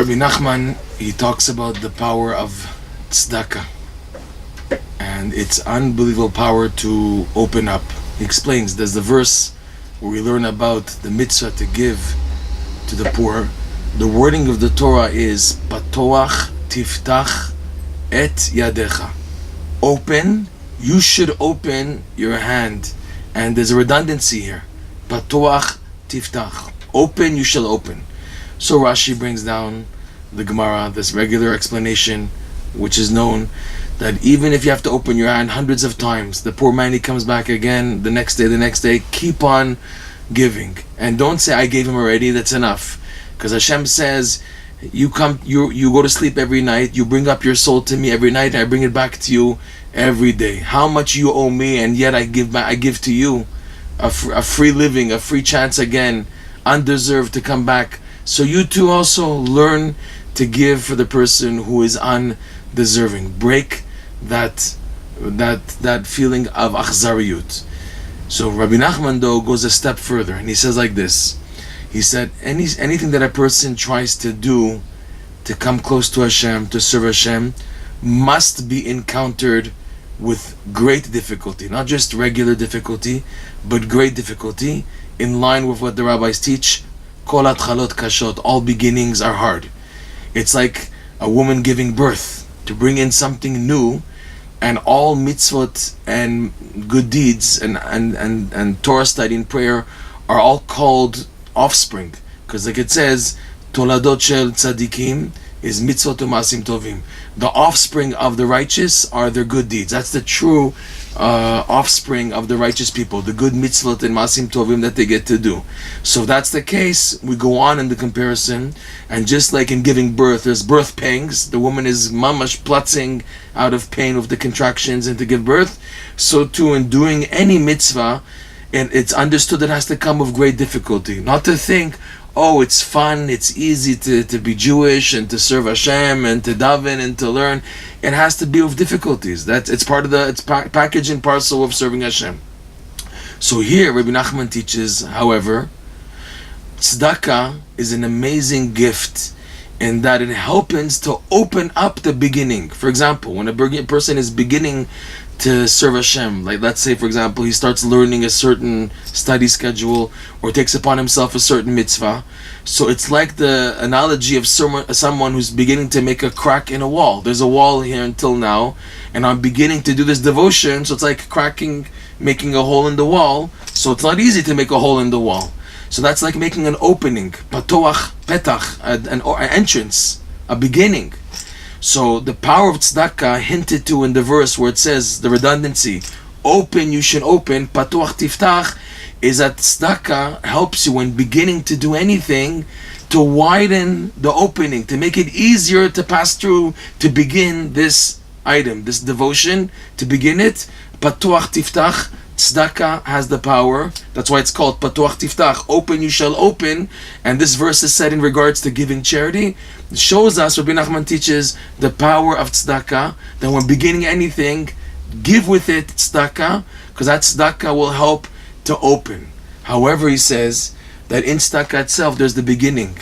Remi Nachman, he talks about the power of tzedakah and its unbelievable power to open up. He explains, there's the verse where we learn about the mitzvah to give to the poor. The wording of the Torah is patoach tiftach et yadecha. Open, you should open your hand. And there's a redundancy here. Patoach tiftach. Open, you shall open. So Rashi brings down the Gemara, this regular explanation, which is known, that even if you have to open your hand hundreds of times, the poor man, he comes back again the next day, keep on giving. And don't say, I gave him already, that's enough. Because Hashem says, you go to sleep every night, you bring up your soul to me every night, and I bring it back to you every day. How much you owe me, and yet I give to you a free living, a free chance again, undeserved to come back. So you too also learn to give for the person who is undeserving. Break that feeling of achzariyut. So Rabbi Nachman though goes a step further, and he says like this. He said, anything that a person tries to do to come close to Hashem, to serve Hashem, must be encountered with great difficulty. Not just regular difficulty, but great difficulty, in line with what the rabbis teach. Kol atchalot kashot, all beginnings are hard. It's like a woman giving birth, to bring in something new, and all mitzvot and good deeds and Torah study and prayer are all called offspring, because like it says, toladot shel tzadikim is mitzvot u'masim tovim. The offspring of the righteous are their good deeds. That's the true offspring of the righteous people, the good mitzvot and masim tovim that they get to do. So if that's the case, we go on in the comparison, and just like in giving birth, there's birth pangs, the woman is mamash platzing out of pain with the contractions and to give birth, so too in doing any mitzvah, and it's understood it has to come with great difficulty. Not to think, oh, it's fun, it's easy to be Jewish and to serve Hashem and to daven and to learn. It has to be with difficulties. It's part of it's package and parcel of serving Hashem. So here, Remi Nachman teaches, however, tzedakah is an amazing gift in that it helps to open up the beginning. For example, when a person is beginning to serve Hashem, like let's say for example he starts learning a certain study schedule or takes upon himself a certain mitzvah, so it's like the analogy of someone who's beginning to make a crack in a wall. There's a wall here until now, and I'm beginning to do this devotion, so it's like making a hole in the wall, so it's not easy to make a hole in the wall. So that's like making an opening, patoach, petach, an entrance, a beginning. So the power of tzedakah hinted to in the verse where it says, the redundancy, open, you should open, patuach tiftach, is that tzedakah helps you when beginning to do anything to widen the opening, to make it easier to pass through, to begin this item, this devotion, to begin it. Patuach tiftach, tzedakah has the power. That's why it's called patuach tiftach, open, you shall open. And this verse is said in regards to giving charity. It shows us, Rabbi Nachman teaches, the power of tzedakah, that when beginning anything, give with it tzedakah, because that tzedakah will help to open. However, he says that in tzedakah itself, there's the beginning,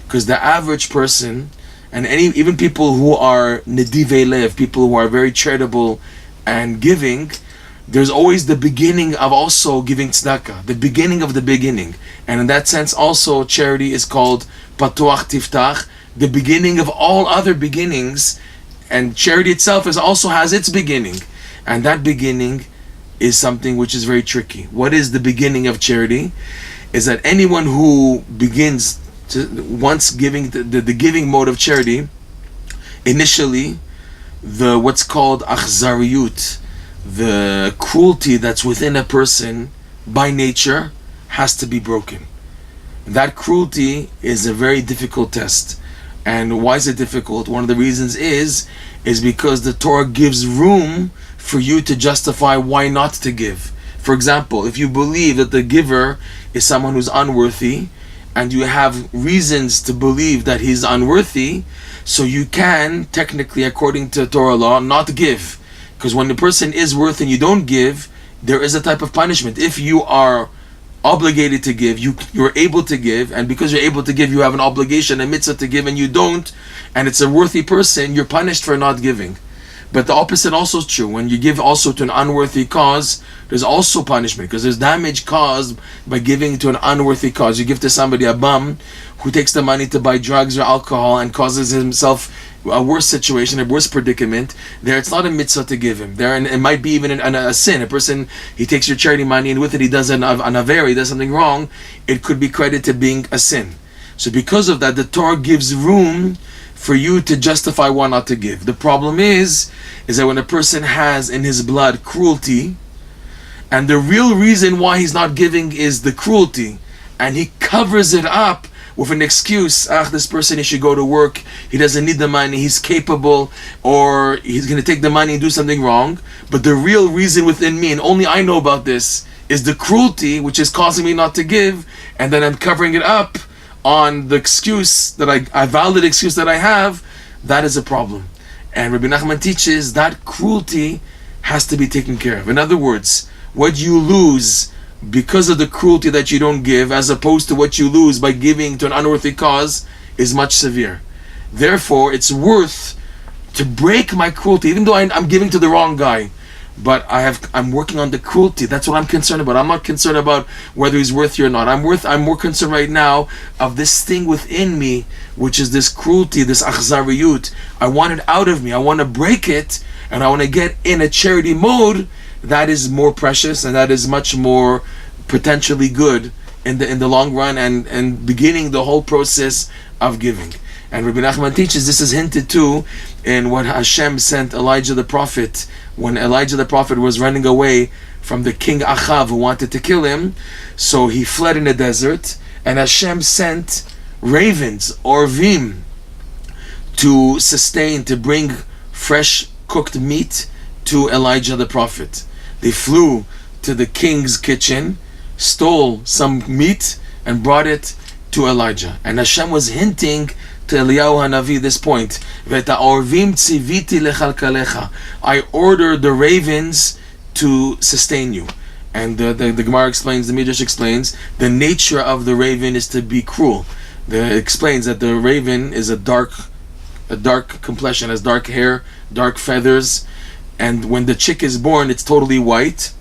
because the average person, and even people who are nedivei lev, people who are very charitable and giving, there's always the beginning of also giving tzedakah, the beginning of the beginning. And in that sense also, charity is called patuach tiftach, the beginning of all other beginnings, and charity itself also has its beginning. And that beginning is something which is very tricky. What is the beginning of charity? Is that anyone who begins once giving the giving mode of charity, initially what's called achzariyut, the cruelty that's within a person by nature, has to be broken. That cruelty is a very difficult test. And why is it difficult? One of the reasons is because the Torah gives room for you to justify why not to give. For example, if you believe that the giver is someone who's unworthy, and you have reasons to believe that he's unworthy, so you can, technically, according to Torah law, not give. Because when the person is worthy and you don't give, there is a type of punishment. If you are obligated to give, you're able to give, and because you're able to give, you have an obligation, a mitzvah to give, and you don't, and it's a worthy person, you're punished for not giving. But the opposite also is true. When you give also to an unworthy cause, there's also punishment, because there's damage caused by giving to an unworthy cause. You give to somebody, a bum, who takes the money to buy drugs or alcohol and causes himself a worse situation, a worse predicament. There, it's not a mitzvah to give him. There, and it might be even a sin. A person, he takes your charity money, and with it he does an aver, he does something wrong. It could be credited to being a sin. So because of that, the Torah gives room for you to justify why not to give. The problem is that when a person has in his blood cruelty, and the real reason why he's not giving is the cruelty, and he covers it up with an excuse, this person, he should go to work, he doesn't need the money, he's capable, or he's going to take the money and do something wrong. But the real reason within me, and only I know about this, is the cruelty, which is causing me not to give, and then I'm covering it up on the excuse that a valid excuse that I have. That is a problem. And Remi Nachman teaches that cruelty has to be taken care of. In other words, what you lose because of the cruelty that you don't give, as opposed to what you lose by giving to an unworthy cause, is much severe. Therefore, it's worth to break my cruelty, even though I'm giving to the wrong guy. But I'm working on the cruelty. That's what I'm concerned about. I'm not concerned about whether he's worthy or not. I'm more concerned right now of this thing within me, which is this cruelty, this achzariyut. I want it out of me. I want to break it, and I want to get in a charity mode that is more precious, and that is much more potentially good in the long run, and beginning the whole process of giving. And Remi Nachman teaches this is hinted to in what Hashem sent Elijah the prophet. When Elijah the prophet was running away from the king Achav who wanted to kill him, so he fled in the desert, and Hashem sent ravens, orvim, to bring fresh cooked meat to Elijah the prophet. They flew to the king's kitchen, stole some meat, and brought it to Elijah. And Hashem was hinting to Eliyahu Hanavi this point. I ordered the ravens to sustain you. And the Gemara explains, the Midrash explains, the nature of the raven is to be cruel. It explains that the raven is a dark complexion, has dark hair, dark feathers, and when the chick is born, it's totally white.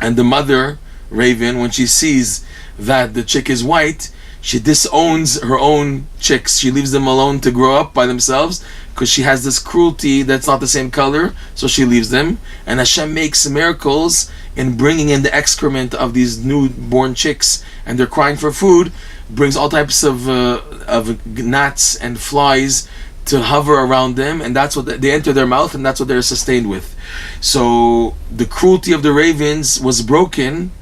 And the mother raven, when she sees that the chick is white, she disowns her own chicks. She leaves them alone to grow up by themselves, because she has this cruelty that's not the same color, so she leaves them. And Hashem makes miracles in bringing in the excrement of these newborn chicks, and they're crying for food, brings all types of gnats and flies to hover around them, and that's what they enter their mouth, and that's what they're sustained with. So the cruelty of the ravens was broken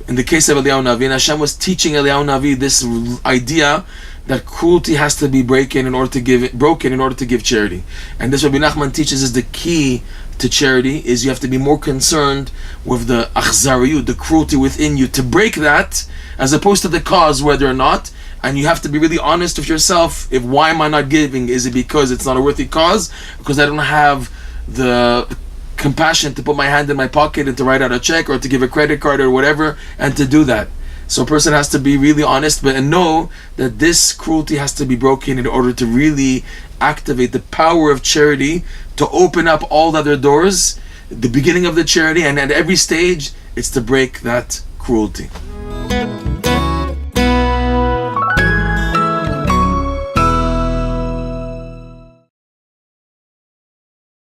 in the case of Eliyahu Navi, and Hashem was teaching Eliyahu Navi this idea that cruelty has to be broken in order to give charity. And this Remi Nachman teaches is the key to charity, is you have to be more concerned with the achzariyut, the cruelty within you, to break that, as opposed to the cause, whether or not. And you have to be really honest with yourself. Why am I not giving? Is it because it's not a worthy cause? Because I don't have the compassion to put my hand in my pocket and to write out a check, or to give a credit card or whatever, and to do that. So a person has to be really honest, and know that this cruelty has to be broken in order to really activate the power of charity, to open up all the other doors, the beginning of the charity, and at every stage, it's to break that cruelty.